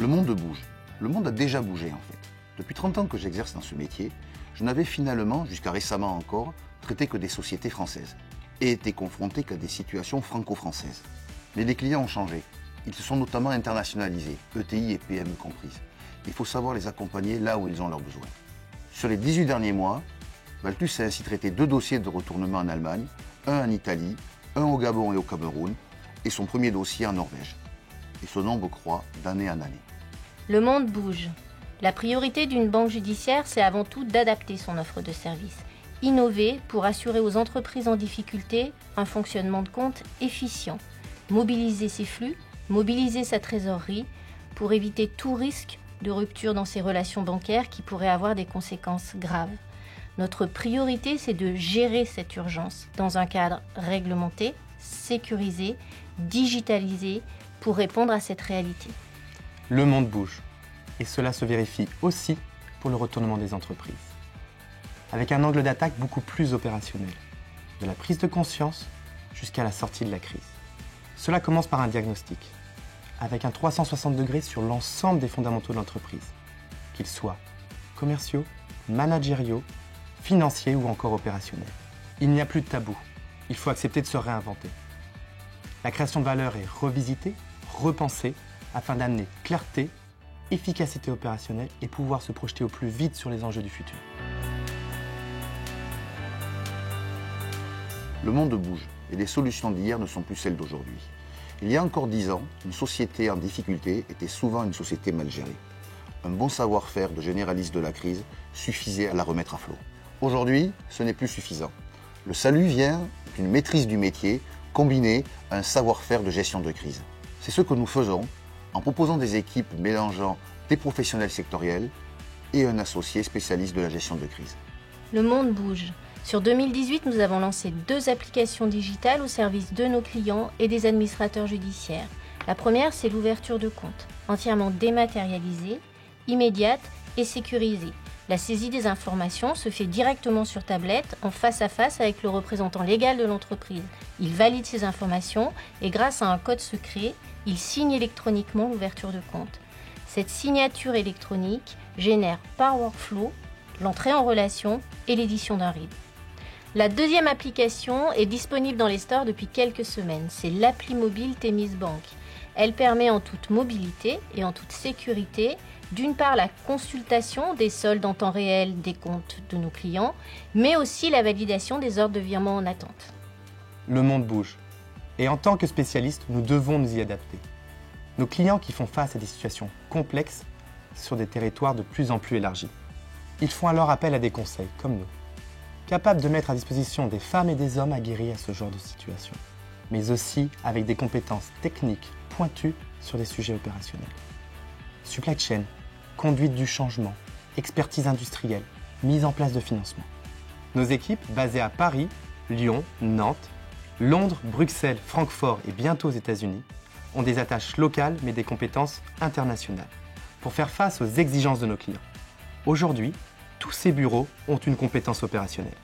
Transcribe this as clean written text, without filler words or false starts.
Le monde bouge. Le monde a déjà bougé en fait. Depuis 30 ans que j'exerce dans ce métier, je n'avais finalement, jusqu'à récemment encore, traité que des sociétés françaises et été confronté qu'à des situations franco-françaises. Mais les clients ont changé. Ils se sont notamment internationalisés, ETI et PME comprises. Il faut savoir les accompagner là où ils ont leurs besoins. Sur les 18 derniers mois, Baltus a ainsi traité 2 dossiers de retournement en Allemagne, un en Italie, un au Gabon et au Cameroun, et son premier dossier en Norvège. Et ce nombre croît d'année en année. Le monde bouge. La priorité d'une banque judiciaire, c'est avant tout d'adapter son offre de services. Innover pour assurer aux entreprises en difficulté un fonctionnement de compte efficient. Mobiliser ses flux, mobiliser sa trésorerie pour éviter tout risque de rupture dans ses relations bancaires qui pourraient avoir des conséquences graves. Notre priorité, c'est de gérer cette urgence dans un cadre réglementé, sécurisé, digitalisé pour répondre à cette réalité. Le monde bouge. Et cela se vérifie aussi pour le retournement des entreprises. Avec un angle d'attaque beaucoup plus opérationnel, de la prise de conscience jusqu'à la sortie de la crise. Cela commence par un diagnostic, avec un 360 degrés sur l'ensemble des fondamentaux de l'entreprise, qu'ils soient commerciaux, managériaux, financiers ou encore opérationnels. Il n'y a plus de tabou, il faut accepter de se réinventer. La création de valeur est revisitée, repensée, afin d'amener clarté, efficacité opérationnelle et pouvoir se projeter au plus vite sur les enjeux du futur. Le monde bouge et les solutions d'hier ne sont plus celles d'aujourd'hui. Il y a encore 10 ans, une société en difficulté était souvent une société mal gérée. Un bon savoir-faire de généraliste de la crise suffisait à la remettre à flot. Aujourd'hui, ce n'est plus suffisant. Le salut vient d'une maîtrise du métier combinée à un savoir-faire de gestion de crise. C'est ce que nous faisons en proposant des équipes mélangeant des professionnels sectoriels et un associé spécialiste de la gestion de crise. Le monde bouge. Sur 2018, nous avons lancé 2 applications digitales au service de nos clients et des administrateurs judiciaires. La première, c'est l'ouverture de compte, entièrement dématérialisée, immédiate et sécurisée. La saisie des informations se fait directement sur tablette, en face à face avec le représentant légal de l'entreprise. Il valide ces informations et grâce à un code secret, il signe électroniquement l'ouverture de compte. Cette signature électronique génère par workflow l'entrée en relation et l'édition d'un RIB. La deuxième application est disponible dans les stores depuis quelques semaines. C'est l'appli mobile Thémis Bank. Elle permet en toute mobilité et en toute sécurité, d'une part la consultation des soldes en temps réel des comptes de nos clients, mais aussi la validation des ordres de virement en attente. Le monde bouge. Et en tant que spécialistes, nous devons nous y adapter. Nos clients qui font face à des situations complexes sur des territoires de plus en plus élargis. Ils font alors appel à des conseils, comme nous, capables de mettre à disposition des femmes et des hommes aguerris à ce genre de situation, mais aussi avec des compétences techniques pointues sur des sujets opérationnels. Supply chain, conduite du changement, expertise industrielle, mise en place de financement. Nos équipes, basées à Paris, Lyon, Nantes, Londres, Bruxelles, Francfort et bientôt aux États-Unis, ont des attaches locales mais des compétences internationales pour faire face aux exigences de nos clients. Aujourd'hui, tous ces bureaux ont une compétence opérationnelle.